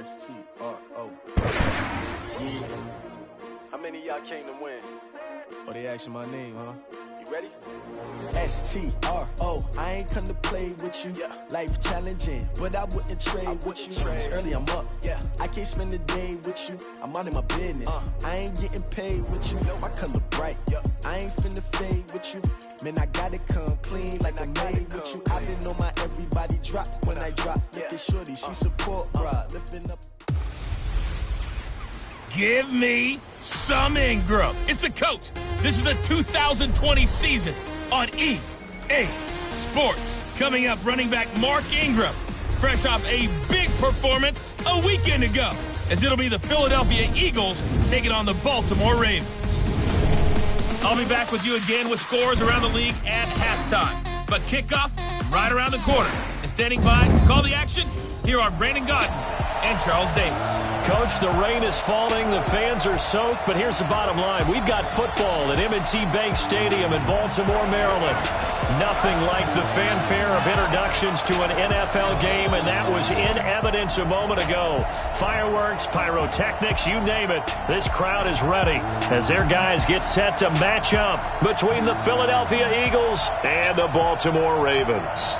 S-T-R-O. How many of y'all came to win? Oh, they asking my name, huh? You ready? S-T-R-O. I ain't come to play with you. Yeah. Life challenging, but I wouldn't trade with you. It's early, I'm up. Yeah. I can't spend the day with you. I'm out of my business. I ain't getting paid with you. My color bright. Yeah. I ain't finna fade with you. Man, I gotta come clean like I made with you. I been on my everybody drop when I drop. Look at shorty, she support, bruh. Lifting up. Give me some Ingram. It's the coach. This is the 2020 season on EA Sports. Coming up, running back Mark Ingram, fresh off a big performance a weekend ago, as it'll be the Philadelphia Eagles taking on the Baltimore Ravens. I'll be back with you again with scores around the league at halftime. But kickoff right around the corner. And standing by to call the action, here are Brandon Godden and Charles Davis. Coach, the rain is falling, the fans are soaked, but here's the bottom line. We've got football at M&T Bank Stadium in Baltimore, Maryland. Nothing like the fanfare of introductions to an NFL game, and that was in evidence a moment ago. Fireworks, pyrotechnics, you name it. This crowd is ready as their guys get set to match up between the Philadelphia Eagles and the Baltimore Ravens.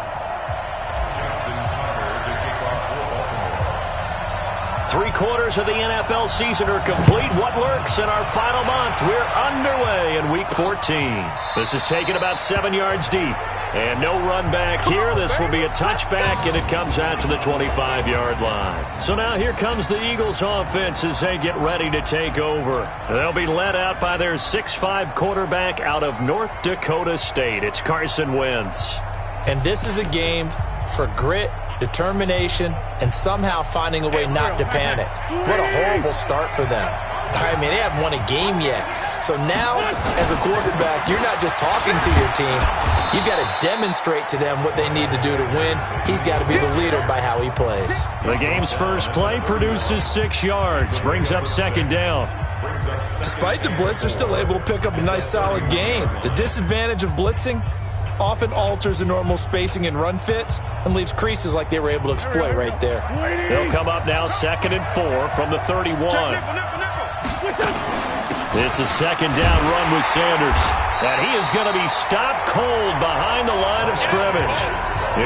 3/4 of the NFL season are complete. What lurks in our final month? We're underway in Week 14. This is taken about 7 yards deep. And no run back here. This will be a touchback, and it comes out to the 25-yard line. So now here comes the Eagles offense as they get ready to take over. They'll be led out by their 6'5" quarterback out of North Dakota State. It's Carson Wentz. And this is a game for grit, determination, and somehow finding a way not to panic. What a horrible start for them. I mean, they haven't won a game yet. So now, as a quarterback, you're not just talking to your team. You've got to demonstrate to them what they need to do to win. He's got to be the leader by how he plays. The game's first play produces 6 yards, brings up second down. Despite the blitz, they're still able to pick up a nice, solid gain. The disadvantage of blitzing often alters the normal spacing and run fits and leaves creases like they were able to exploit right there. They'll come up now 2nd and 4 from the 31. It's a second down run with Sanders. And he is going to be stopped cold behind the line of scrimmage.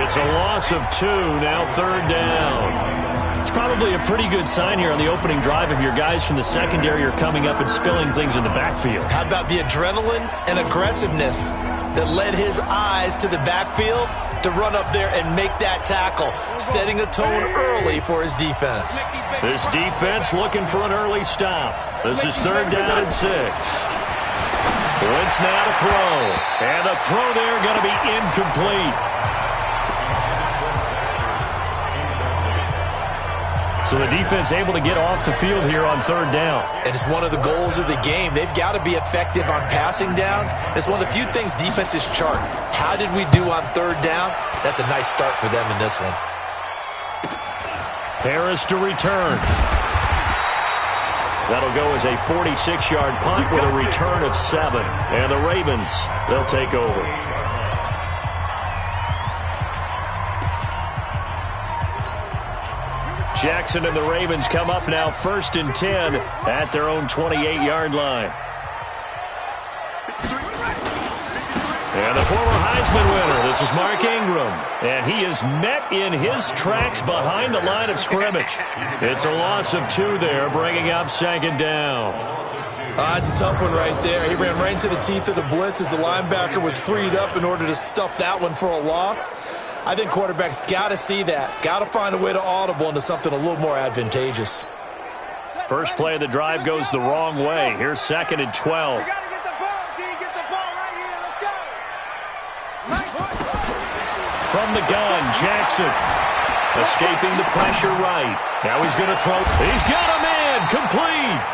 It's a loss of 2, now 3rd down. It's probably a pretty good sign here on the opening drive if your guys from the secondary are coming up and spilling things in the backfield. How about the adrenaline and aggressiveness that led his eyes to the backfield to run up there and make that tackle, setting a tone early for his defense. This defense looking for an early stop. This is 3rd down and 6. Wentz now to throw. And the throw there going to be incomplete. So the defense able to get off the field here on 3rd down. And it's one of the goals of the game. They've got to be effective on passing downs. It's one of the few things defenses chart. How did we do on 3rd down? That's a nice start for them in this one. Harris to return. That'll go as a 46-yard punt with a return of 7. And the Ravens, they'll take over. Jackson and the Ravens come up now 1st and 10 at their own 28-yard line. And the former Heisman winner, this is Mark Ingram. And he is met in his tracks behind the line of scrimmage. It's a loss of 2 there, bringing up 2nd down. It's a tough one right there. He ran right into the teeth of the blitz as the linebacker was freed up in order to stuff that one for a loss. I think quarterbacks got to see that. Got to find a way to audible into something a little more advantageous. First play of the drive goes the wrong way. Here's 2nd and 12. From the gun, Jackson. Escaping the pressure right. Now he's going to throw. He's got a man. Complete.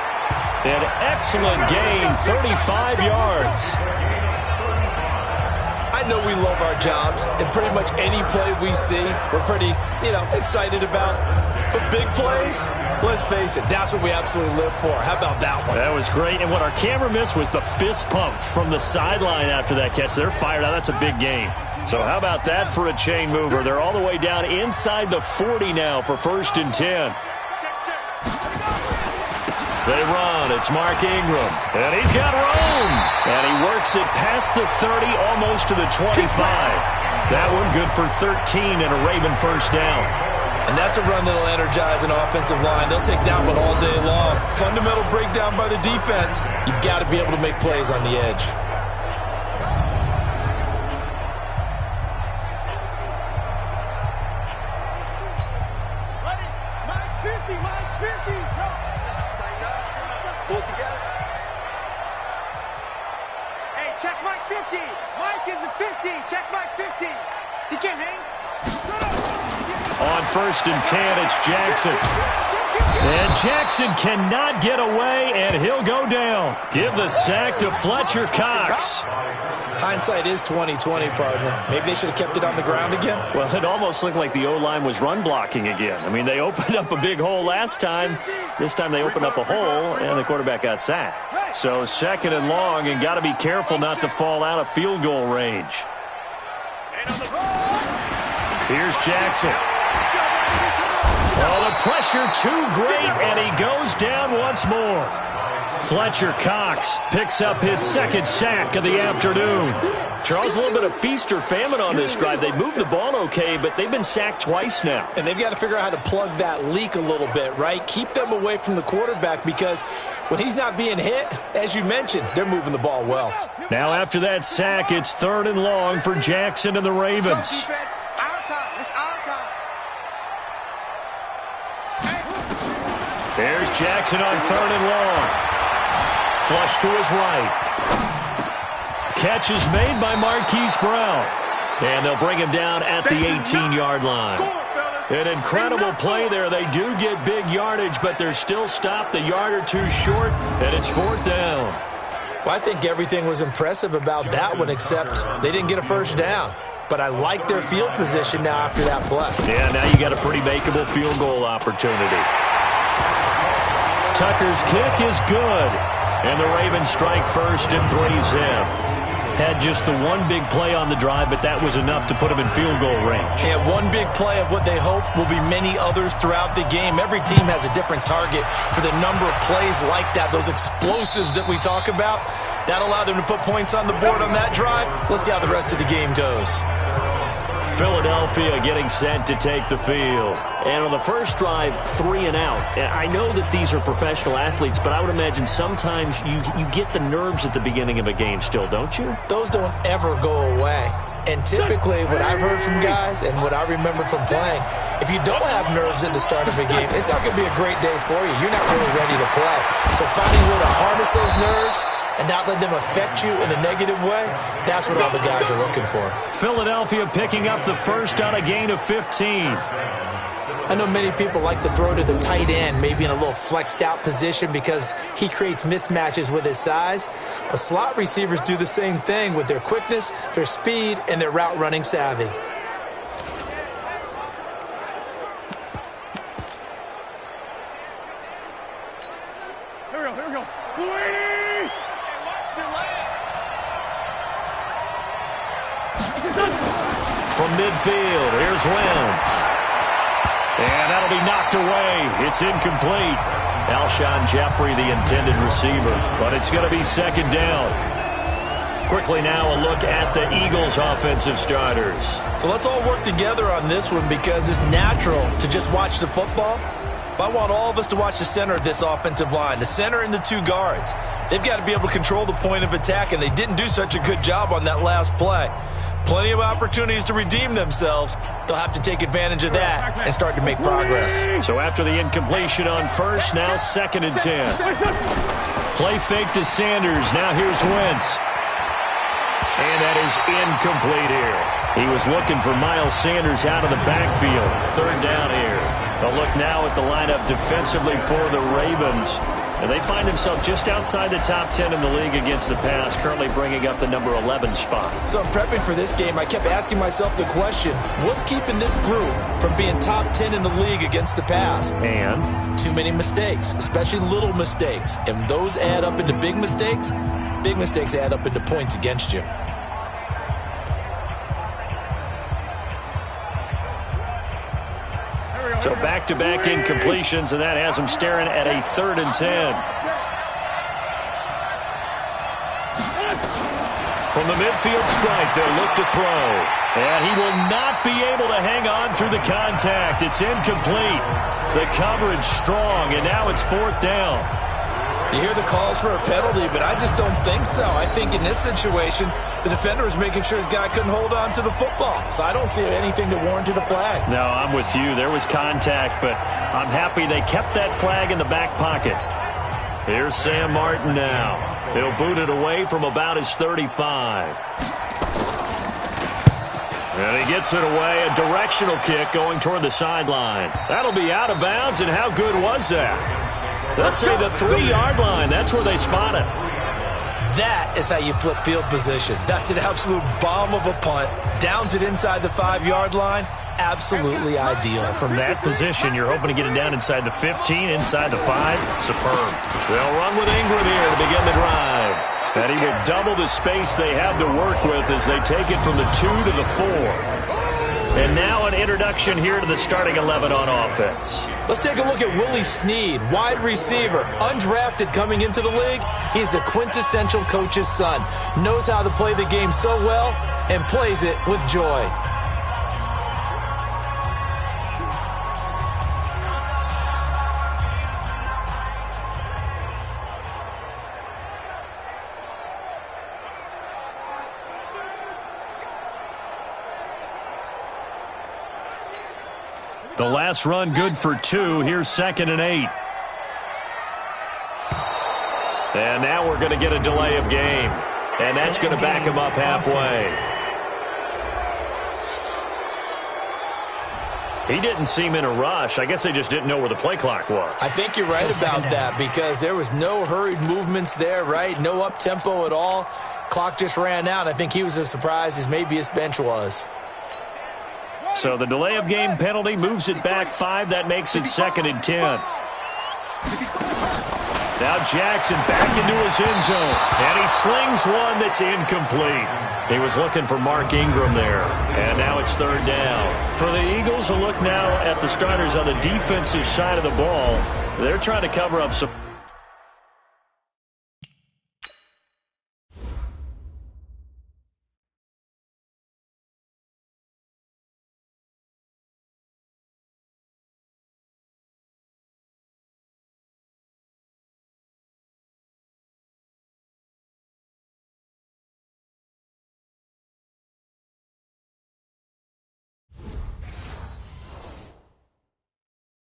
An excellent gain, 35 yards. I know we love our jobs, and pretty much any play we see, we're pretty, excited about. But big plays, let's face it, that's what we absolutely live for. How about that one? That was great, and what our camera missed was the fist pump from the sideline after that catch. They're fired out. That's a big game. So how about that for a chain mover? They're all the way down inside the 40 now for 1st and 10. They run. It's Mark Ingram. And he's got room. And he works it past the 30, almost to the 25. That one good for 13 and a Raven first down. And that's a run that'll energize an offensive line. They'll take that one all day long. Fundamental breakdown by the defense. You've got to be able to make plays on the edge. On 1st and 10, it's Jackson. And Jackson cannot get away, and he'll go down. Give the sack to Fletcher Cox. Hindsight is 20/20, partner. Maybe they should have kept it on the ground again. Well, it almost looked like the O-line was run blocking again. I mean, they opened up a big hole last time. This time they opened up a hole, and the quarterback got sacked. So 2nd and long, and got to be careful not to fall out of field goal range. Here's Jackson. Oh, the pressure too great, and he goes down once more. Fletcher Cox picks up his 2nd sack of the afternoon. Charles, a little bit of feast or famine on this drive. They moved the ball okay, but they've been sacked twice now. And they've got to figure out how to plug that leak a little bit, right? Keep them away from the quarterback, because when he's not being hit, as you mentioned, they're moving the ball well. Now after that sack, it's 3rd and long for Jackson and the Ravens. There's Jackson on 3rd and long. Flush to his right. Catch is made by Marquise Brown. And they'll bring him down at the 18-yard line. An incredible play there. They do get big yardage, but they're still stopped a yard or two short, and it's 4th down. Well, I think everything was impressive about that one, except they didn't get a first down. But I like their field position now after that play. Yeah, now you got a pretty makeable field goal opportunity. Tucker's kick is good. And the Ravens strike first and 3's in. Had just the one big play on the drive, but that was enough to put them in field goal range. Yeah, one big play of what they hope will be many others throughout the game. Every team has a different target for the number of plays like that, those explosives that we talk about. That allowed them to put points on the board on that drive. Let's see how the rest of the game goes. Philadelphia getting set to take the field. And on the first drive, 3 and out. I know that these are professional athletes, but I would imagine sometimes you get the nerves at the beginning of a game still, don't you? Those don't ever go away. And typically what I've heard from guys and what I remember from playing, if you don't have nerves at the start of a game, it's not going to be a great day for you. You're not really ready to play. So finding a way to harness those nerves and not let them affect you in a negative way, that's what all the guys are looking for. Philadelphia picking up the first on a gain of 15. I know many people like to throw to the tight end, maybe in a little flexed out position because he creates mismatches with his size. But slot receivers do the same thing with their quickness, their speed, and their route running savvy. Here we go. From midfield, here's Wentz. And that'll be knocked away. It's incomplete. Alshon Jeffrey, the intended receiver. But it's going to be 2nd down. Quickly now, a look at the Eagles' offensive starters. So let's all work together on this one because it's natural to just watch the football. But I want all of us to watch the center of this offensive line, the center and the 2 guards. They've got to be able to control the point of attack, and they didn't do such a good job on that last play. Plenty of opportunities to redeem themselves. They'll have to take advantage of that and start to make progress. So after the incompletion on first, now 2nd and 10. Play fake to Sanders. Now here's Wentz. And that is incomplete here. He was looking for Miles Sanders out of the backfield. 3rd down here. A look now at the lineup defensively for the Ravens. And they find themselves just outside the top 10 in the league against the pass, currently bringing up the number 11 spot. So I'm prepping for this game. I kept asking myself the question, what's keeping this group from being top 10 in the league against the pass? And? Too many mistakes, especially little mistakes. And those add up into big mistakes. Big mistakes add up into points against you. Here we go. So back-to-back incompletions, and that has him staring at a 3rd and 10. From the midfield stripe, they'll look to throw. And he will not be able to hang on through the contact. It's incomplete. The coverage strong, and now it's 4th down. You hear the calls for a penalty, but I just don't think so. I think in this situation, the defender was making sure his guy couldn't hold on to the football. So I don't see anything that warranted a flag. No, I'm with you. There was contact, but I'm happy they kept that flag in the back pocket. Here's Sam Martin now. He'll boot it away from about his 35. And he gets it away, a directional kick going toward the sideline. That'll be out of bounds, and how good was that? Let's say the 3-yard line. That's where they spot it. That is how you flip field position. That's an absolute bomb of a punt. Downs it inside the 5-yard line. Absolutely ideal. From that position, you're hoping to get it down inside the 15, inside the 5. Superb. They'll run with Ingram here to begin the drive. And he will double the space they have to work with as they take it from the 2 to the 4. And now an introduction here to the starting 11 on offense. Let's take a look at Willie Snead, wide receiver, undrafted coming into the league. He's the quintessential coach's son. Knows how to play the game so well and plays it with joy. The last run good for 2. Here's 2nd and 8. And now we're going to get a delay of game. And that's going to back him up halfway. He didn't seem in a rush. I guess they just didn't know where the play clock was. I think you're right about that because there was no hurried movements there, right? No up-tempo at all. Clock just ran out. I think he was as surprised as maybe his bench was. So the delay of game penalty moves it back 5. That makes it 2nd and 10. Now Jackson back into his end zone. And he slings one that's incomplete. He was looking for Mark Ingram there. And now it's 3rd down. For the Eagles, a look now at the starters on the defensive side of the ball. They're trying to cover up some...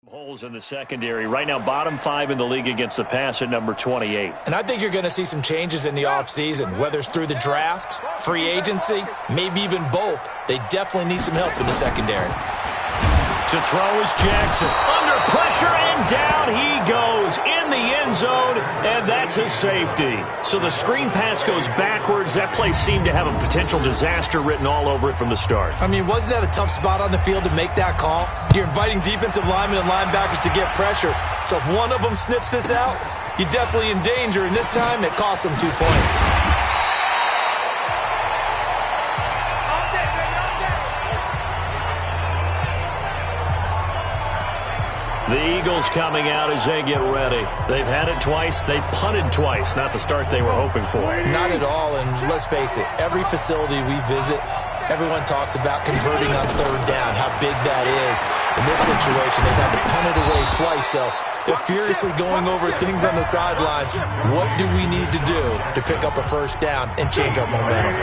holes in the secondary. Right now, bottom 5 in the league against the pass at number 28. And I think you're going to see some changes in the offseason, whether it's through the draft, free agency, maybe even both. They definitely need some help in the secondary. To throw is Jackson. Under pressure, and down he goes in the end zone, and that's a safety. So the screen pass goes backwards. That play seemed to have a potential disaster written all over it from the start. I mean, wasn't that a tough spot on the field to make that call? You're inviting defensive linemen and linebackers to get pressure. So if one of them sniffs this out, you're definitely in danger, and this time it costs them 2 points. The Eagles coming out as they get ready. They've had it twice. They've punted twice. Not the start they were hoping for. Not at all, and let's face it, every facility we visit, everyone talks about converting on 3rd down, how big that is. In this situation, they've had to punt it away twice, so they're furiously going over things on the sidelines. What do we need to do to pick up a 1st down and change our momentum?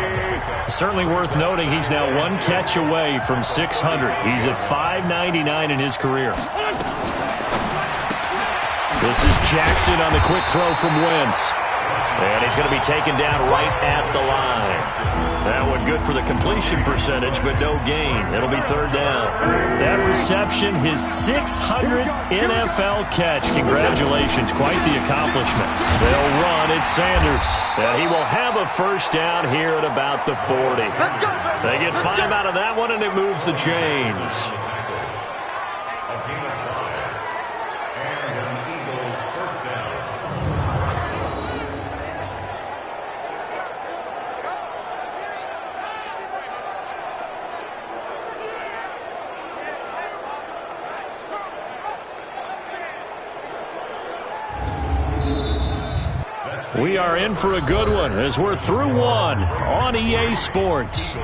Certainly worth noting he's now 1 catch away from 600. He's at 599 in his career. This is Jackson on the quick throw from Wentz. And he's going to be taken down right at the line. That one good for the completion percentage, but no gain. It'll be 3rd down. That reception, his 600th NFL catch. Congratulations, quite the accomplishment. They'll run. It's Sanders. And he will have a 1st down here at about the 40. They get 5 out of that one, and it moves the chains. We are in for a good one as we're through one on EA Sports.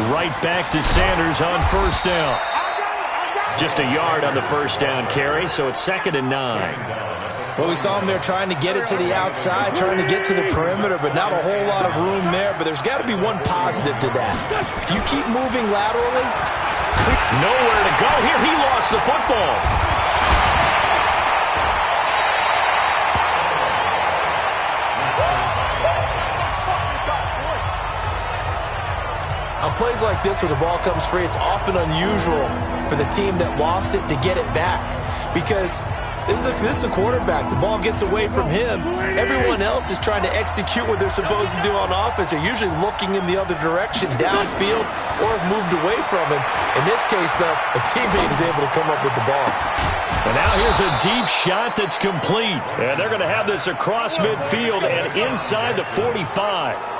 Right back to Sanders on first down. Just a yard on the first down carry, so it's 2nd and 9. Well, we saw him there trying to get it to the outside, trying to get to the perimeter, but not a whole lot of room there. But there's got to be one positive to that. If you keep moving laterally, nowhere to go here. He lost the football. on plays like this where the ball comes free, it's often unusual for the team that lost it to get it back because this is a quarterback. The ball gets away from him. Everyone else is trying to execute what they're supposed to do on offense. They're usually looking in the other direction, downfield, or have moved away from him. In this case, though, a teammate is able to come up with the ball. And now here's a deep shot that's complete. And they're going to have this across midfield and inside the 45.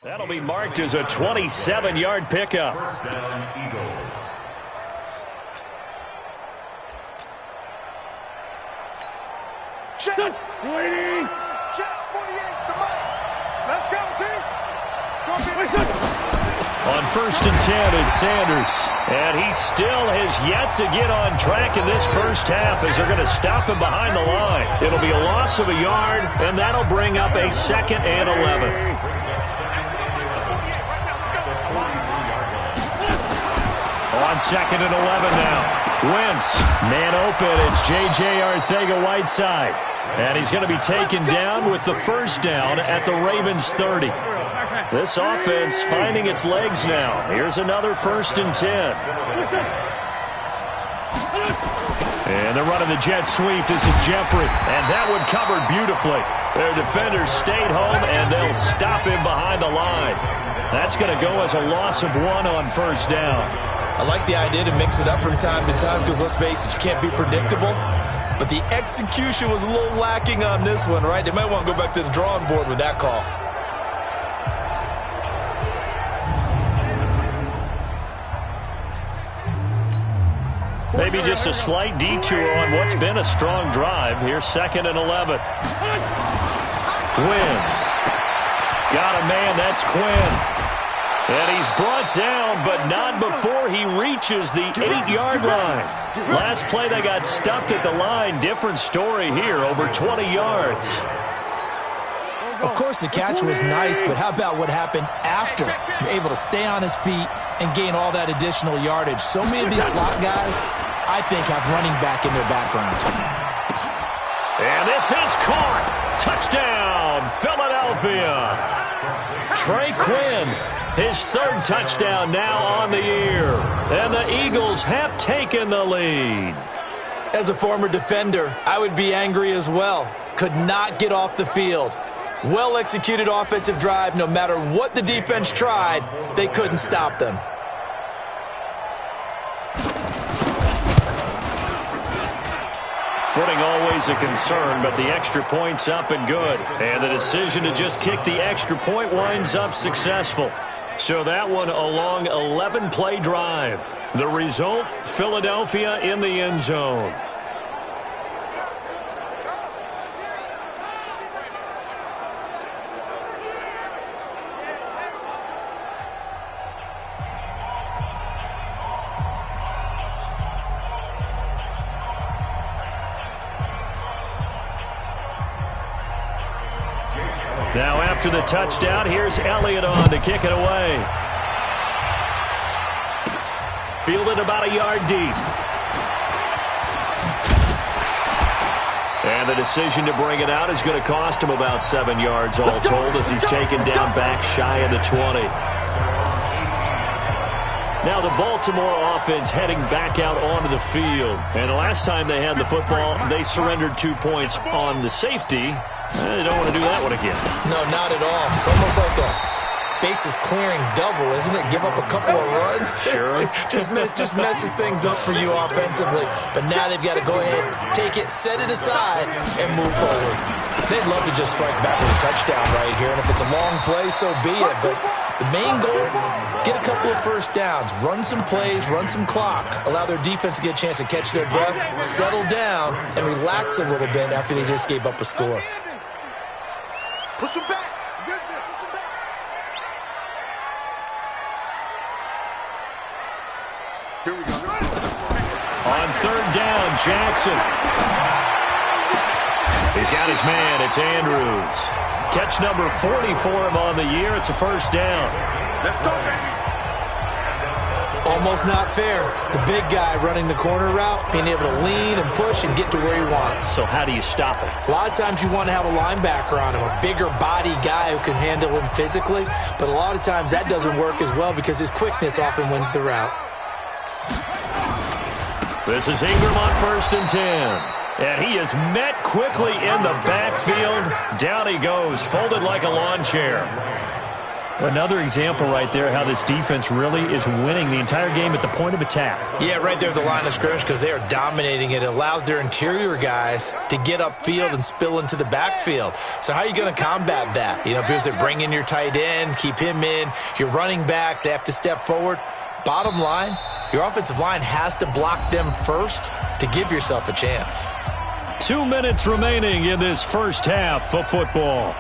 That'll be marked as a 27-yard pickup. Check. Waiting. Check. 48 to Mike. Let's go, team. On 1st and 10, it's Sanders. And he still has yet to get on track in this first half as they're going to stop him behind the line. It'll be a loss of a yard, and that'll bring up a 2nd and 11. On 2nd and 11 now. Wentz, man open. It's J.J. Arcega-Whiteside. And he's going to be taken down with the first down at the Ravens' 30. This offense finding its legs now. Here's another 1st and 10. And they're running the jet sweep. This is Jeffrey. And that one covered beautifully. Their defenders stayed home, and they'll stop him behind the line. That's going to go as a loss of 1 on 1st down. I like the idea to mix it up from time to time because, let's face it, you can't be predictable. But the execution was a little lacking on this one, right? They might want to go back to the drawing board with that call. Maybe just a slight detour on what's been a strong drive. Here's 2nd and 11. Wins. Got a man, that's Quinn. And he's brought down, but not before he reaches the 8-yard line. Last play, they got stuffed at the line. Different story here, over 20 yards. Of course, the catch was nice, but how about what happened after? Able to stay on his feet and gain all that additional yardage. So many of these slot guys, I think, have running back in their background. And this is caught. Touchdown, Philadelphia. Trey Quinn, his third touchdown now on the year. And the Eagles have taken the lead. As a former defender, I would be angry as well. Could not get off the field. Well-executed offensive drive. No matter what the defense tried, they couldn't stop them. Footing always a concern, but the extra point's up and good. And the decision to just kick the extra point winds up successful. So that one a long 11-play drive. The result, Philadelphia in the end zone. Now after the touchdown, here's Elliott on to kick it away. Fielded about a yard deep. And the decision to bring it out is going to cost him about 7 yards all told as he's taken down back shy of the 20. Now the Baltimore offense heading back out onto the field. And the last time they had the football, they surrendered 2 points on the safety. They don't want to do that one again. No, not at all. It's almost like a bases clearing double, isn't it? Give up a couple of runs. Sure. just messes things up for you offensively. But now they've got to go ahead, take it, set it aside, and move forward. They'd love to just strike back with a touchdown right here. And if it's a long play, so be it. But the main goal, get a couple of first downs, run some plays, run some clock, allow their defense to get a chance to catch their breath, settle down, and relax a little bit after they just gave up a score. Push him back. Push him back. Here we go. On third down, Jackson. He's got his man. It's Andrews. Catch number 40 for him on the year. It's a first down. Let's go, baby. Almost not fair. The big guy running the corner route, being able to lean and push and get to where he wants. So how do you stop it? A lot of times you want to have a linebacker on him, a bigger body guy who can handle him physically, but a lot of times that doesn't work as well because his quickness often wins the route. This is Ingram on 1st and 10. And he is met quickly in the backfield. Down he goes, folded like a lawn chair. Another example right there how this defense really is winning the entire game at the point of attack. Yeah, right there at the line of scrimmage because they are dominating it. It allows their interior guys to get upfield and spill into the backfield. So how are you going to combat that? You know, because they bring in your tight end, keep him in. Your running backs, they have to step forward. Bottom line, your offensive line has to block them first to give yourself a chance. 2 minutes remaining in this first half of football.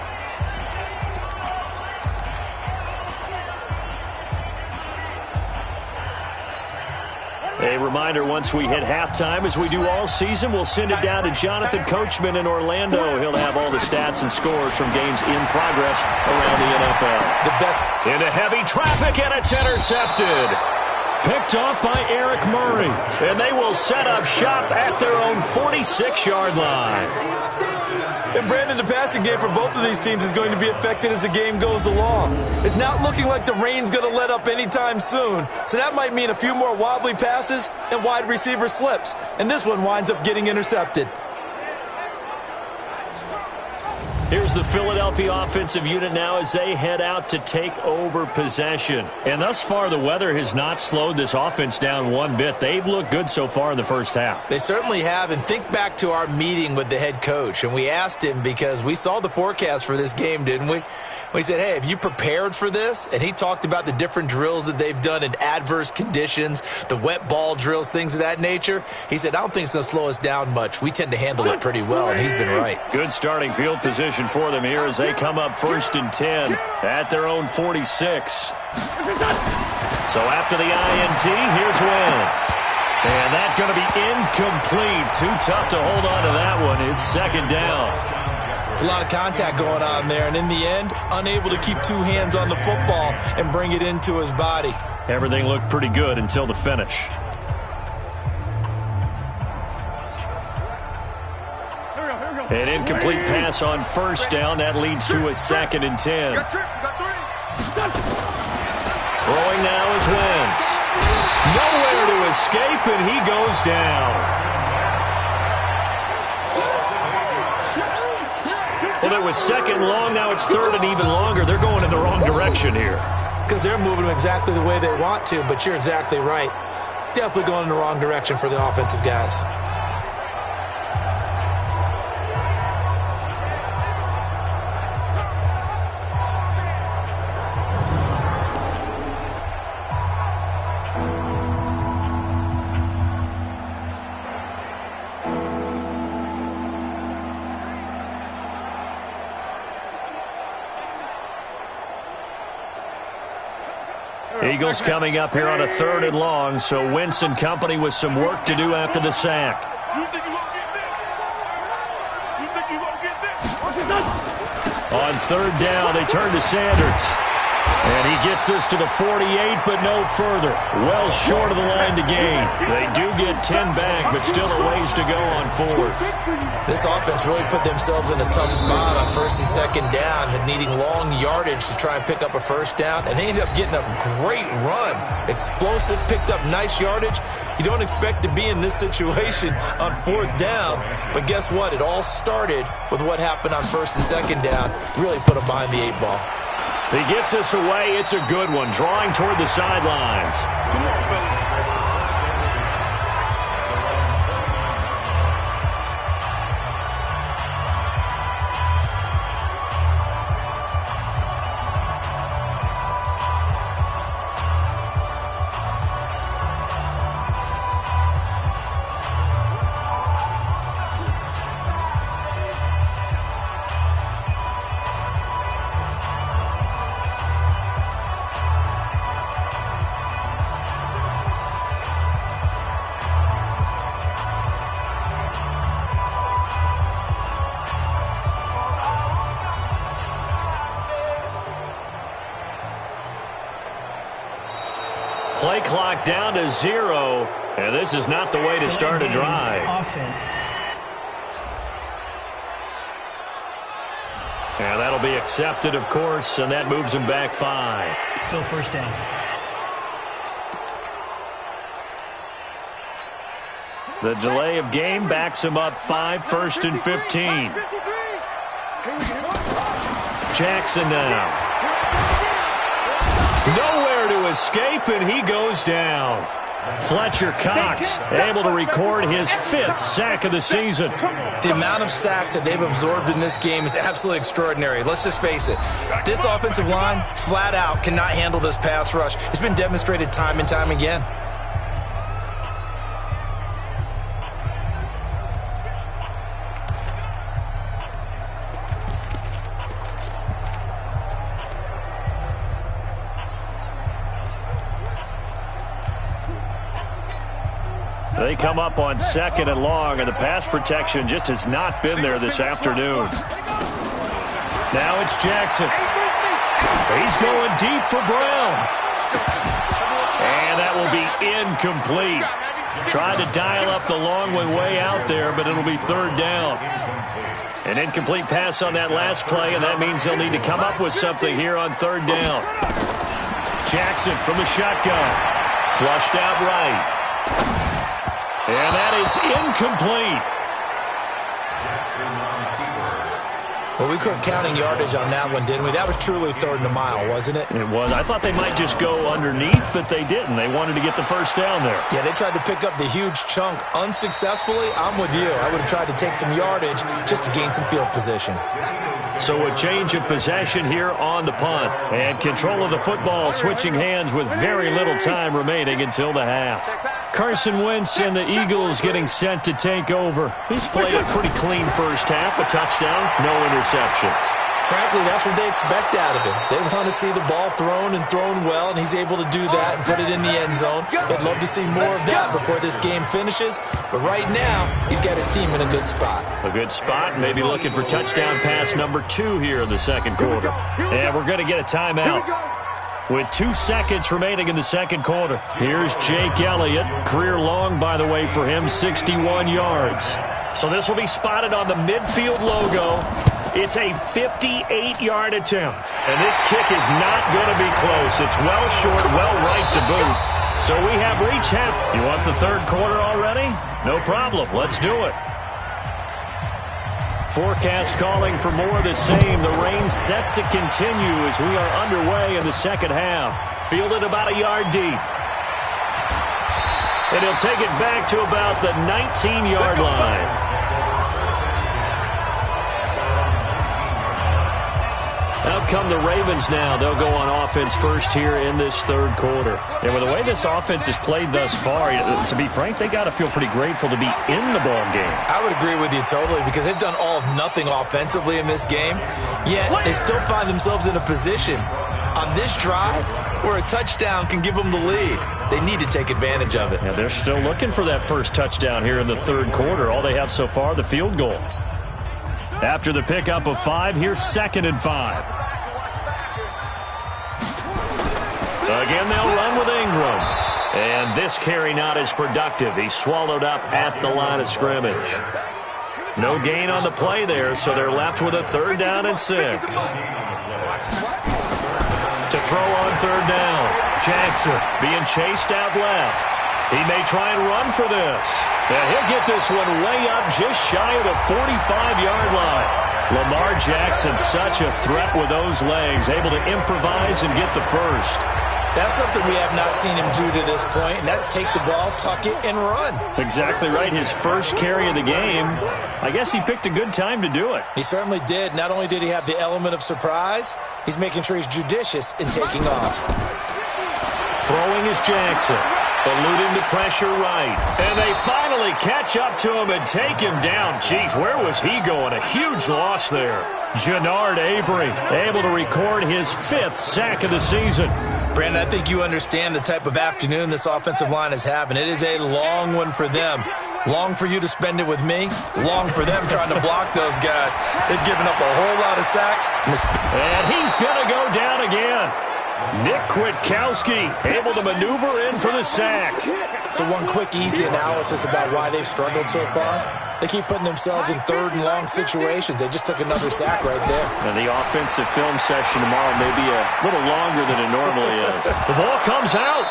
A reminder, once we hit halftime, as we do all season, we'll send it down to Jonathan Coachman in Orlando. He'll have all the stats and scores from games in progress around the NFL. The best. Into heavy traffic, and it's intercepted. Picked off by Eric Murray. And they will set up shop at their own 46-yard line. And Brandon, the passing game for both of these teams is going to be affected as the game goes along. It's not looking like the rain's going to let up anytime soon. So that might mean a few more wobbly passes and wide receiver slips. And this one winds up getting intercepted. Here's the Philadelphia offensive unit now as they head out to take over possession. And thus far, the weather has not slowed this offense down one bit. They've looked good so far in the first half. They certainly have. And think back to our meeting with the head coach. And we asked him because we saw the forecast for this game, didn't we? We said, hey, have you prepared for this? And he talked about the different drills that they've done in adverse conditions, the wet ball drills, things of that nature. He said, I don't think it's going to slow us down much. We tend to handle it pretty well, and he's been right. Good starting field position for them here as they come up 1st and 10 at their own 46. So after the INT, here's Wentz. And that's going to be incomplete. Too tough to hold on to that one. It's 2nd down. It's a lot of contact going on there, and in the end, unable to keep two hands on the football and bring it into his body. Everything looked pretty good until the finish. An incomplete pass on first down. That leads to a 2nd and 10. Throwing now is Wentz. Nowhere to escape, and he goes down. Well, it was 2nd and long. Now it's 3rd and even longer. They're going in the wrong direction here. Because they're moving them exactly the way they want to, but you're exactly right. Definitely going in the wrong direction for the offensive guys. Eagles coming up here on a 3rd and long, so Wentz and company with some work to do after the sack. On 3rd down, they turn to Sanders. And he gets us to the 48, but no further. Well short of the line to gain. They do get 10 back, but still a ways to go on 4th. This offense really put themselves in a tough spot on 1st and 2nd down, needing long yardage to try and pick up a 1st down, and they ended up getting a great run. Explosive, picked up nice yardage. You don't expect to be in this situation on 4th down, but guess what? It all started with what happened on 1st and 2nd down. Really put them behind the 8 ball. He gets us away. It's a good one, drawing toward the sidelines. Come on, fellas. Play clock down to 0, and this is not the way to start a drive. Offense. And that'll be accepted, of course, and that moves him back 5. Still 1st down. The delay of game backs him up 5, 1st and 15. Jackson now. Nowhere to escape, and he goes down. Fletcher Cox able to record his 5th sack of the season. The amount of sacks that they've absorbed in this game is absolutely extraordinary. Let's just face it. This offensive line, flat out, cannot handle this pass rush. It's been demonstrated time and time again. They come up on 2nd and long, and the pass protection just has not been there this afternoon. Now it's Jackson. He's going deep for Brown. And that will be incomplete. Tried to dial up the long way out there, but it'll be 3rd down. An incomplete pass on that last play, and that means they'll need to come up with something here on 3rd down. Jackson from the shotgun. Flushed out right. And that is incomplete. Well, we quit counting yardage on that one, didn't we? That was truly 3rd and a mile, wasn't it? It was. I thought they might just go underneath, but they didn't. They wanted to get the 1st down there. Yeah, they tried to pick up the huge chunk unsuccessfully. I'm with you. I would have tried to take some yardage just to gain some field position. So a change of possession here on the punt. And control of the football switching hands with very little time remaining until the half. Carson Wentz and the Eagles getting set to take over. He's played a pretty clean first half, a touchdown, no interceptions. Frankly, that's what they expect out of him. They want to see the ball thrown and thrown well, and he's able to do that and put it in the end zone. They'd love to see more of that before this game finishes. But right now, he's got his team in a good spot. A good spot, maybe looking for touchdown pass number 2 here in the second quarter. And we're going to get a timeout with 2 seconds remaining in the second quarter. Here's Jake Elliott. Career long, by the way, for him, 61 yards. So this will be spotted on the midfield logo. It's a 58-yard attempt. And this kick is not going to be close. It's well short, well right to boot. So we have reached half. You want the third quarter already? No problem. Let's do it. Forecast calling for more of the same. The rain set to continue as we are underway in the second half. Fielded about a yard deep. And he'll take it back to about the 19-yard line. Out come the Ravens now. They'll go on offense first here in this third quarter. And with the way this offense has played thus far, to be frank, they got to feel pretty grateful to be in the ball game. I would agree with you totally because they've done all of nothing offensively in this game, yet they still find themselves in a position on this drive where a touchdown can give them the lead. They need to take advantage of it. Yeah, they're still looking for that first touchdown here in the third quarter. All they have so far, the field goal. After the pickup of 5, here's 2nd and 5. Again, they'll run with Ingram. And this carry not as productive. He's swallowed up at the line of scrimmage. No gain on the play there, so they're left with a 3rd down and 6. To throw on 3rd down. Jackson being chased out left. He may try and run for this. And he'll get this one way up just shy of the 45-yard line. Lamar Jackson, such a threat with those legs, able to improvise and get the first. That's something we have not seen him do to this point, and that's take the ball, tuck it, and run. Exactly right. His first carry of the game. I guess he picked a good time to do it. He certainly did. Not only did he have the element of surprise, he's making sure he's judicious in taking off. Throwing is Jackson. Eluding the pressure right. And they finally catch up to him and take him down. Jeez, where was he going? A huge loss there. Jannard Avery able to record his 5th sack of the season. Brandon, I think you understand the type of afternoon this offensive line is having. It is a long one for them. Long for you to spend it with me. Long for them trying to block those guys. They've given up a whole lot of sacks. And he's going to go down again. Nick Kwiatkowski able to maneuver in for the sack. So one quick, easy analysis about why they've struggled so far. They keep putting themselves in 3rd and long situations. They just took another sack right there. And the offensive film session tomorrow may be a little longer than it normally is. The ball comes out.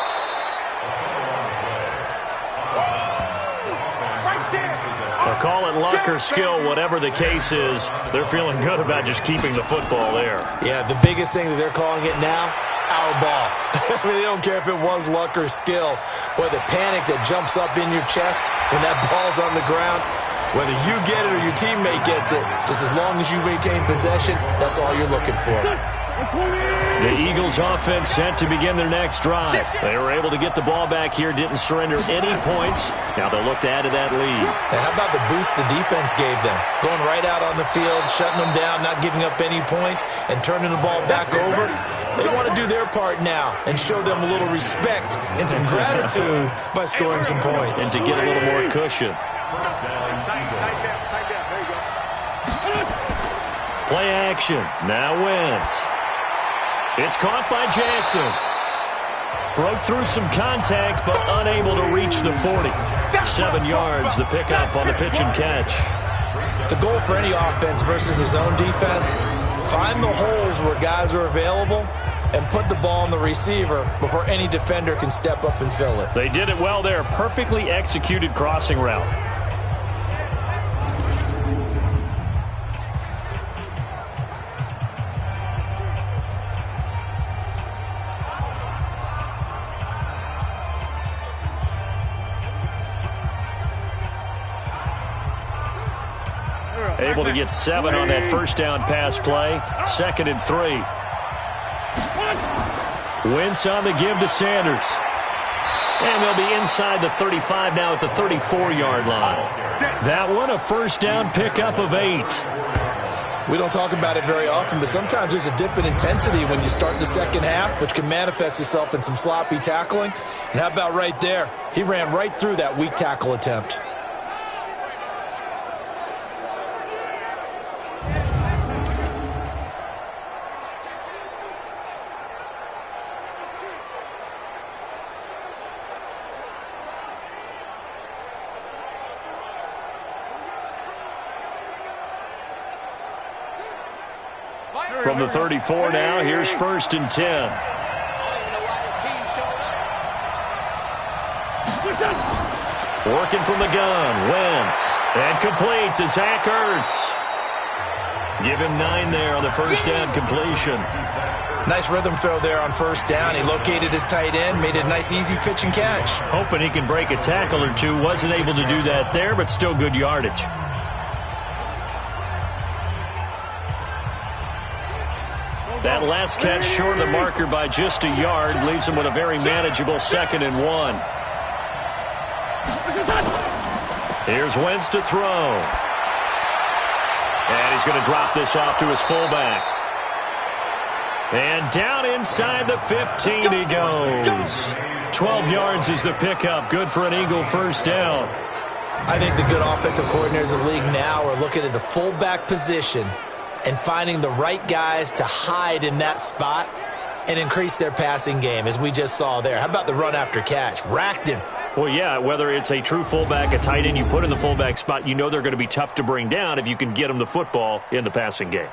They'll call it luck or skill, whatever the case is. They're feeling good about just keeping the football there. Yeah, the biggest thing that they're calling it now, our ball. I mean, they don't care if it was luck or skill. Boy, the panic that jumps up in your chest when that ball's on the ground, whether you get it or your teammate gets it, just as long as you maintain possession, that's all you're looking for. The Eagles offense set to begin their next drive. They were able to get the ball back here, didn't surrender any points. Now they'll look to add to that lead. Now, how about the boost the defense gave them? Going right out on the field, shutting them down, not giving up any points, and turning the ball back over. They want to do their part now and show them a little respect and some gratitude by scoring some points. And to get a little more cushion. Play action. Now Wentz. It's caught by Jackson. Broke through some contact, but unable to reach the 40. 7 yards, the pickup on the pitch and catch. The goal for any offense versus his own defense, find the holes where guys are available and put the ball on the receiver before any defender can step up and fill it. They did it well there. Perfectly executed crossing route. Able to get 7 on that first down pass play. 2nd and 3. Wentz on the give to Sanders. And they'll be inside the 35 now at the 34-yard line. That one a first down pickup of 8. We don't talk about it very often, but sometimes there's a dip in intensity when you start the second half, which can manifest itself in some sloppy tackling. And how about right there? He ran right through that weak tackle attempt. From the 34 now, here's 1st and 10. Working from the gun, Wentz. And complete to Zach Ertz. Give him 9 there on the first down completion. Nice rhythm throw there on first down. He located his tight end, made it a nice easy pitch and catch. Hoping he can break a tackle or two. Wasn't able to do that there, but still good yardage. That last catch short of the marker by just a yard leaves him with a very manageable 2nd and 1. Here's Wentz to throw. And he's going to drop this off to his fullback. And down inside the 15 he goes. 12 yards is the pickup. Good for an Eagle first down. I think the good offensive coordinators of the league now are looking at the fullback position and finding the right guys to hide in that spot and increase their passing game, as we just saw there. How about the run after catch? Racked him. Well, yeah, whether it's a true fullback, a tight end you put in the fullback spot, you know they're going to be tough to bring down if you can get them the football in the passing game.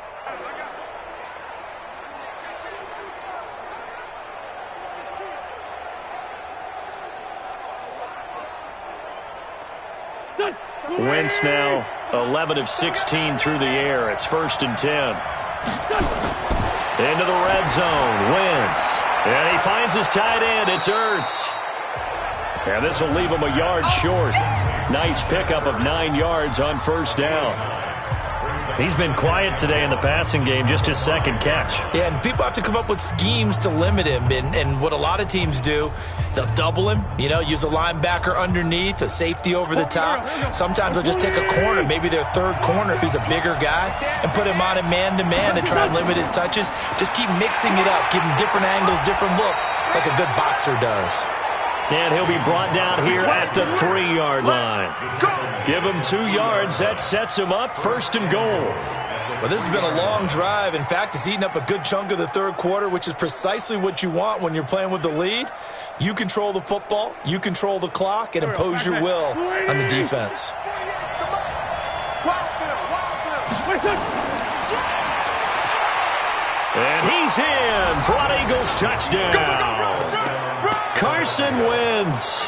Wentz now 11 of 16 through the air. It's 1st and 10. Into the red zone. Wentz. And he finds his tight end. It's Ertz. And this will leave him a yard short. Nice pickup of 9 yards on first down. He's been quiet today in the passing game, just his 2nd catch. Yeah, and people have to come up with schemes to limit him. And what a lot of teams do, they'll double him, use a linebacker underneath, a safety over the top. Sometimes they'll just take a corner, maybe their 3rd corner if he's a bigger guy, and put him on a man-to-man to try and limit his touches. Just keep mixing it up, give him different angles, different looks, like a good boxer does. And he'll be brought down here at the 3-yard line. Give him 2 yards. That sets him up 1st and goal. Well, this has been a long drive. In fact, it's eaten up a good chunk of the 3rd quarter, which is precisely what you want when you're playing with the lead. You control the football, you control the clock, and impose your will on the defense. And he's in for an Eagles touchdown. Carson Wentz,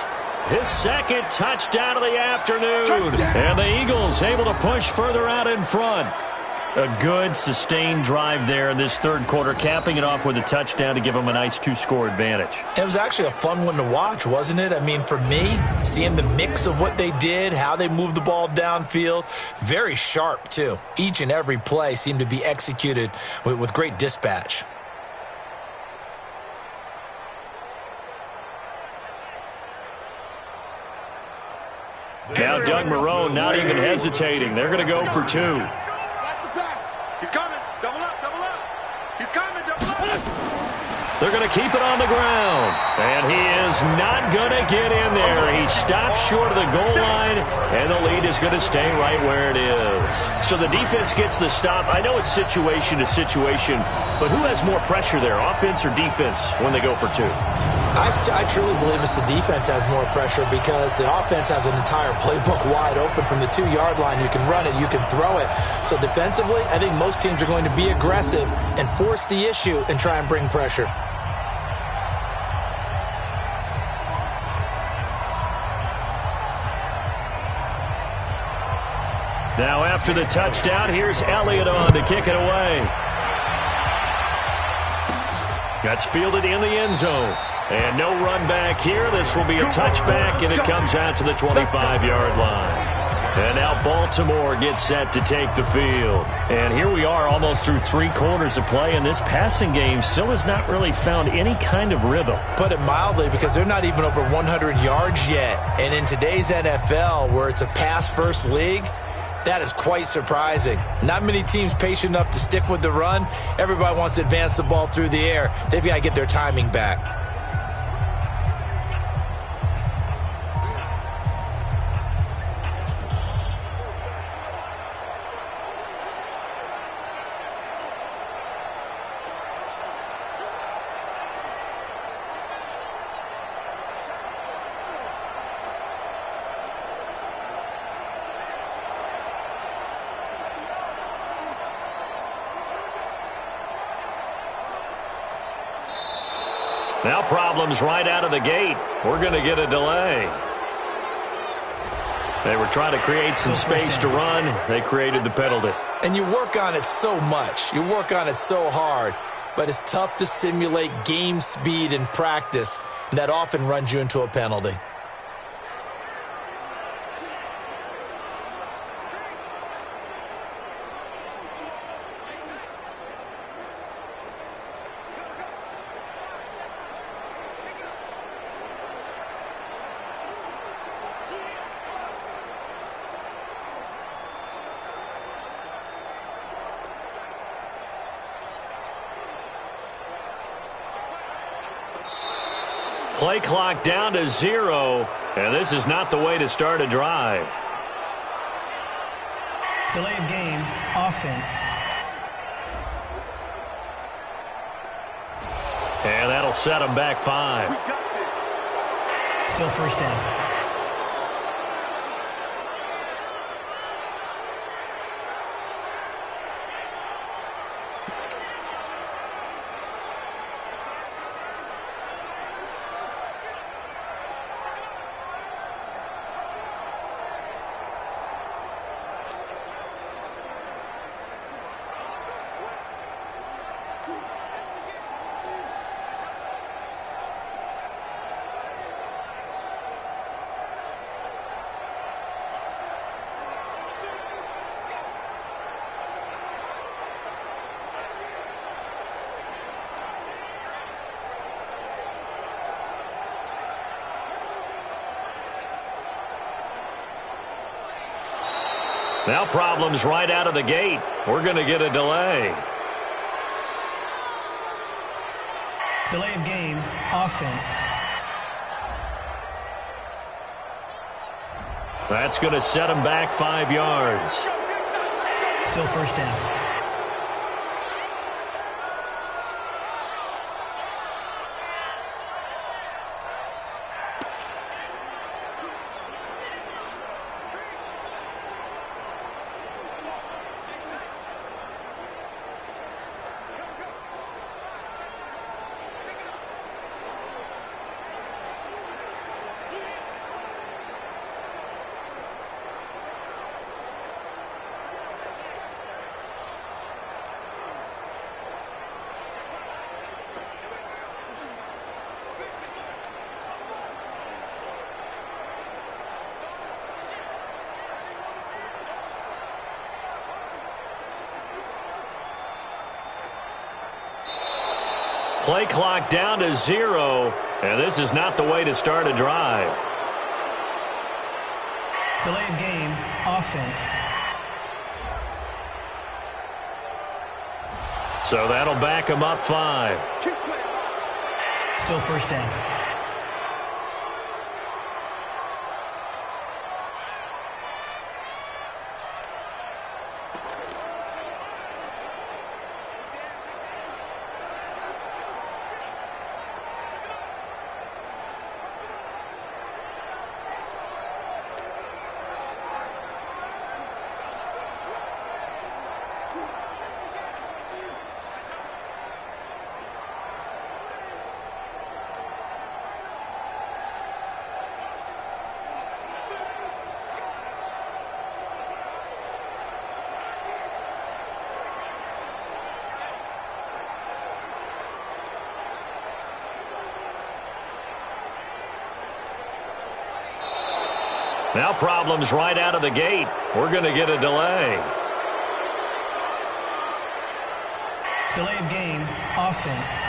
his 2nd touchdown of the afternoon. And the Eagles able to push further out in front. A good, sustained drive there in this 3rd quarter, capping it off with a touchdown to give them a nice 2-score advantage. It was actually a fun one to watch, wasn't it? I mean, for me, seeing the mix of what they did, how they moved the ball downfield, very sharp, too. Each and every play seemed to be executed with great dispatch. Now Doug Marrone not even hesitating. They're going to go for 2. He's coming. Double up, double up. He's coming, double up. They're going to keep it on the ground. And he is not going to get in there. He stopped short of the goal line, and the lead is going to stay right where it is. So the defense gets the stop. I know it's situation to situation, but who has more pressure there, offense or defense, when they go for 2? I truly believe it's the defense has more pressure because the offense has an entire playbook wide open from the 2-yard line. You can run it, you can throw it. So defensively, I think most teams are going to be aggressive and force the issue and try and bring pressure. Now after the touchdown, here's Elliott on to kick it away. That's fielded in the end zone. And no run back here. This will be a touchback, and it comes out to the 25-yard line. And now Baltimore gets set to take the field. And here we are almost through 3 quarters of play, and this passing game still has not really found any kind of rhythm. Put it mildly, because they're not even over 100 yards yet. And in today's NFL, where it's a pass-first league, That is quite surprising. Not many teams patient enough to stick with the run. Everybody wants to advance the ball through the air. They've got to get their timing back. Now problems right out of the gate. We're going to get a delay. They were trying to create some space to run. They created the penalty. And you work on it so much. You work on it so hard. But it's tough to simulate game speed in practice. And that often runs you into a penalty. Play clock down to 0, and this is not the way to start a drive. Delay of game, offense. And that'll set them back 5. Still first down. Now problems right out of the gate. We're going to get a delay. Delay of game, offense. That's going to set them back 5 yards. Still first down. Play clock down to 0, and this is not the way to start a drive. Delay of game, offense. So that'll back them up 5. Still first down. Now problems right out of the gate. We're going to get a delay. Delay of game, offense.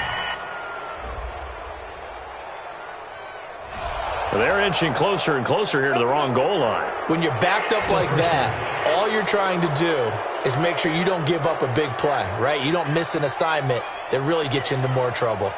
They're inching closer and closer here to the wrong goal line. When you're backed up like that, all you're trying to do is make sure you don't give up a big play, right? You don't miss an assignment that really gets you into more trouble.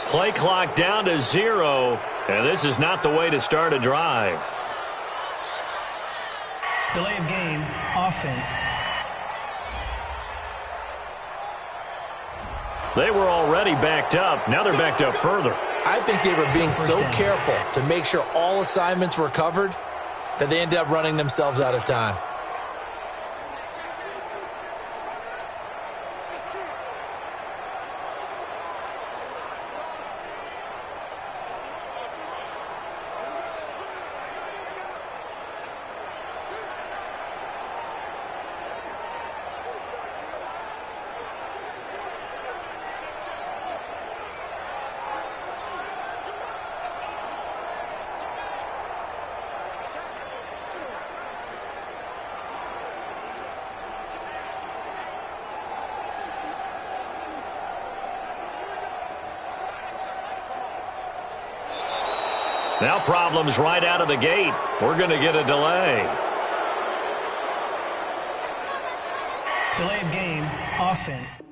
Play clock down to 0, and this is not the way to start a drive. Delay of game, offense. They were already backed up. Now they're backed up further. I think they were being so careful to make sure all assignments were covered that they ended up running themselves out of time. Now problems right out of the gate. We're going to get a delay. Delay of game, offense.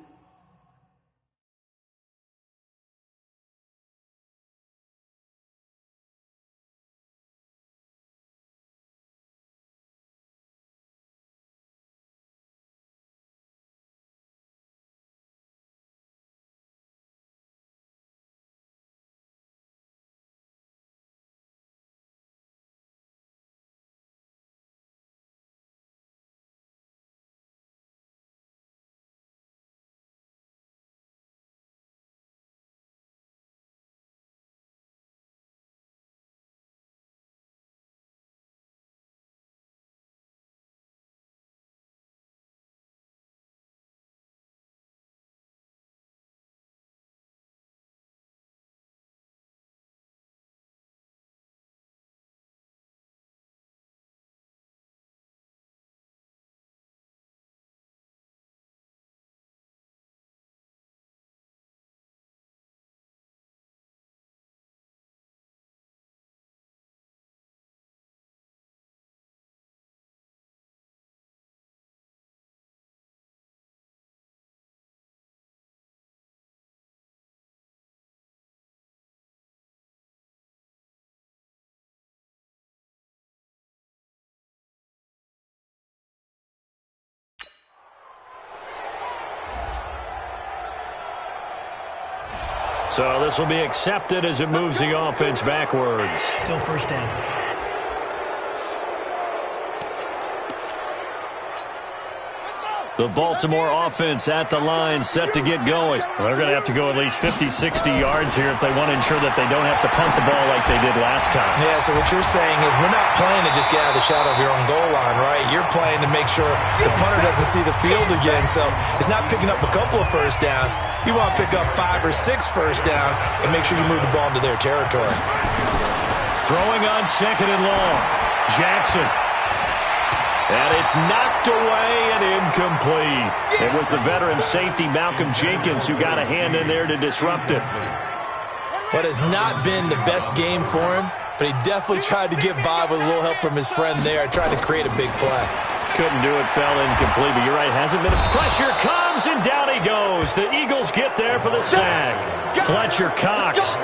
So this will be accepted as it moves the offense backwards. Still first down. The Baltimore offense at the line, set to get going. Well, they're going to have to go at least 50, 60 yards here if they want to ensure that they don't have to punt the ball like they did last time. Yeah, so what you're saying is we're not playing to just get out of the shadow of your own goal line, right? You're playing to make sure the punter doesn't see the field again. So it's not picking up a couple of first downs. You want to pick up 5 or 6 first downs and make sure you move the ball into their territory. Throwing on second and long. Jackson. And it's knocked away and incomplete. It was the veteran safety Malcolm Jenkins who got a hand in there to disrupt it. What has not been the best game for him, but he definitely tried to get by with a little help from his friend there, tried to create a big play. Couldn't do it, fell incomplete, but you're right, hasn't been. Pressure comes, and down he goes. The Eagles get there for the sack. Fletcher Cox.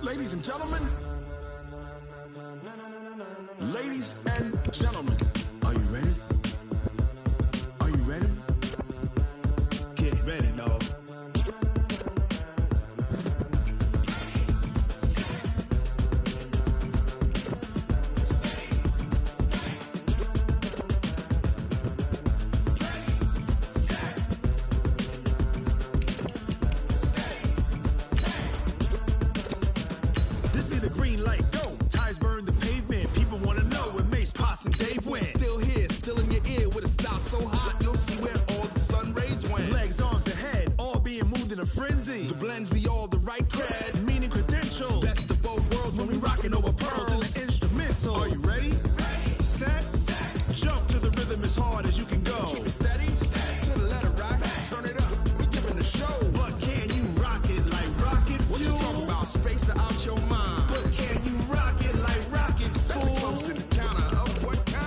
Ladies and gentlemen, are you ready? clean. The blends be all the right cred, meaning credentials. Best of both worlds when we rockin' over pearls in the instrumental. Are you ready? Set. Jump to the rhythm as hard as you can go. Keep it steady. To the letter right. Turn it up. We giving the show. But can you rock it like rocket fuel? What you talking about? Space or out your mind? But can you rock it like rocket fuel? That's a close encounter of what kind?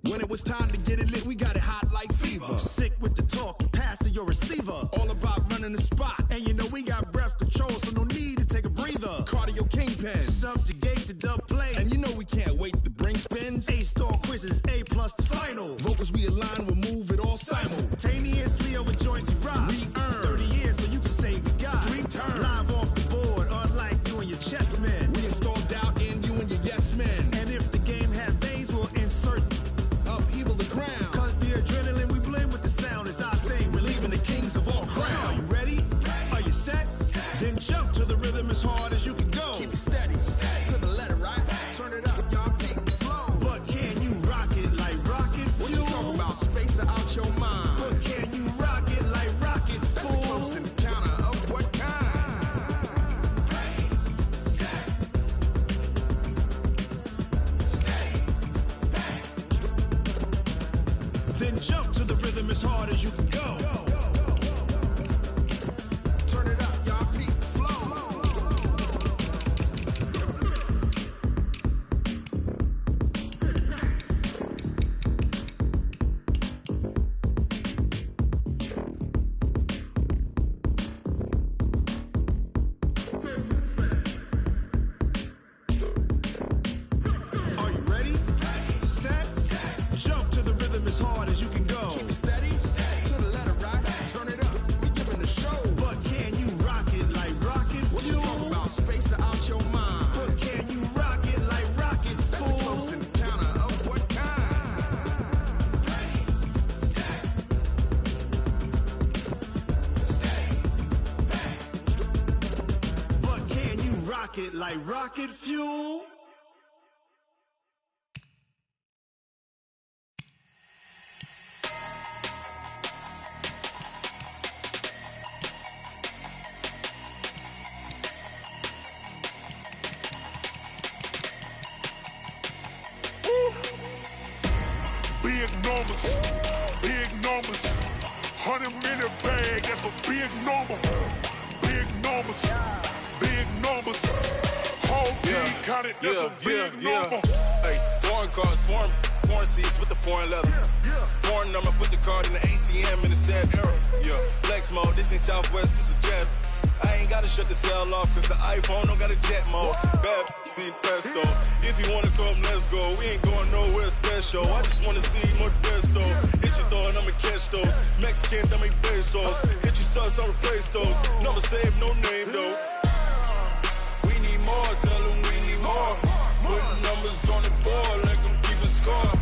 When it was time to get it lit, we got it hot like fever. Sick with the talk, pass to your receiver. All about running the spot. And you know we got breath control, so no need to take a breather. Cardio kingpin, subjugate the dub play. And you know we can't wait to bring spins. A-star quizzes, A+ the final. Vocals we align, we'll move it all simultaneously over joints we rock. We earn 30 years, so you can say we got 3 turns. Live off the board, unlike you and your chess men. We installed doubt in you and your yes men. And if the game had veins, we'll insert upheaval the ground. Cause the adrenaline we blend with the sound is our thing. We're leaving the kings of all crowns. So are you ready? Are you set? Then jump to the rhythm as hard as you can go. Keep it steady. To the letter right. Turn it up, y'all pick the flow. But can you rock it like rocket fuel? What you talking about? Space or out your mind? But can you rock it like rockets full? That's a close encounter of what kind? Then jump to the rhythm as hard as you can go. Turn it up, y'all peak flow. Are you ready? Set. Jump to the rhythm as hard as you can go. Keep it steady. To the letter right. Turn it up. We giving the show. But can you rock it like rocket fuel? What you talking about? Space or out your mind? But can you rock it like rockets full? That's a close encounter of what kind? But can you rock it like rocket fuel? Big numbers, big numbers. 100-minute bag, that's a big number. Big numbers, big numbers. Whole team counted, that's a big number. Hey, foreign cars, foreign seats with the foreign leather. Foreign number, put the card in the ATM in the sad era. Yeah, flex mode, this ain't Southwest, this a jet. I ain't gotta shut the cell off, cause the iPhone don't got a jet mode. Bad need pesto. If you wanna come, let's go. We ain't going nowhere special. I just wanna see more desto. Hit your throw and I'ma catch those. Mexican, I make pesos. Hit your sauce, I'll replace those. Number saved, no name though. We need more, tell them we need more. Putting numbers on the board, let them keep a score.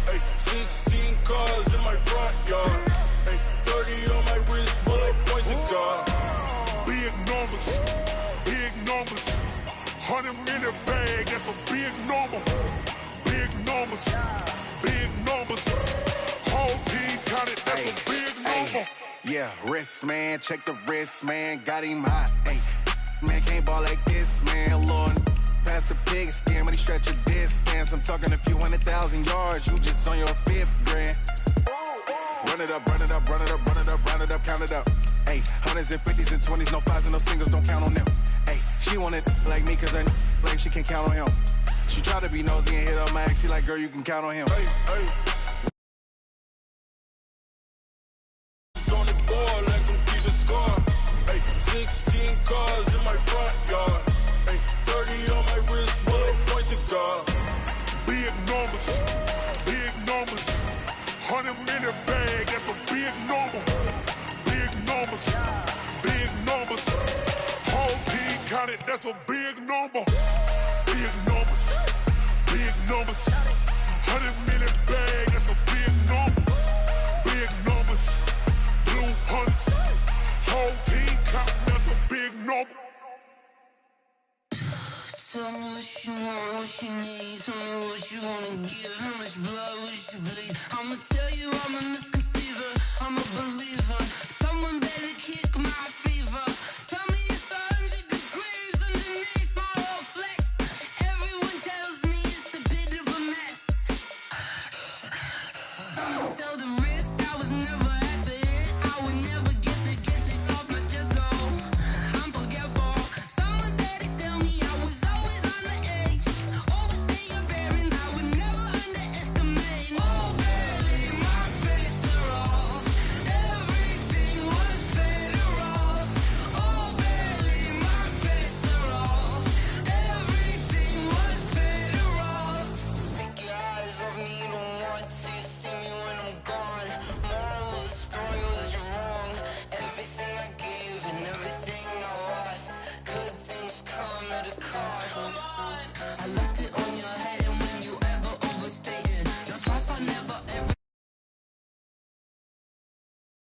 Hey, 16 cars in my front yard. Hey, 30 on my wrist, bullet points of God. Big numbers, big numbers. 100-minute bag, that's a big number. Big numbers, big numbers. Whole team counted, that's a big number. Yeah, wrist man, check the wrist man, got him hot. Ay, man can't ball like this, man. Lord, past the pig skin when he stretch a distance. I'm talking a few 100,000 yards, you just on your 5th grand. Run it up, run it up, run it up, run it up, run it up, count it up. Ay, 100s and 50s and 20s, no 5s and no singles, don't count on them. Ay, she want it like me, cause I like she can't count on him. She try to be nosy and hit up my ex, she like, girl, you can count on him. Hey, hey. On the board, let them keep the score. Hey, 16 cars in my front yard. Hey, 30 on my wrist, bullet points of God. Big numbers, big numbers. 100-minute bag, that's a big number. Big numbers, big numbers. Whole team counted, that's a big number. Big numbers, big numbers. 100-minute bag, that's a big number. Big numbers, blue hunts. Whole team counting, that's a big number. Tell me what you want, what you need, tell me what you wanna give me.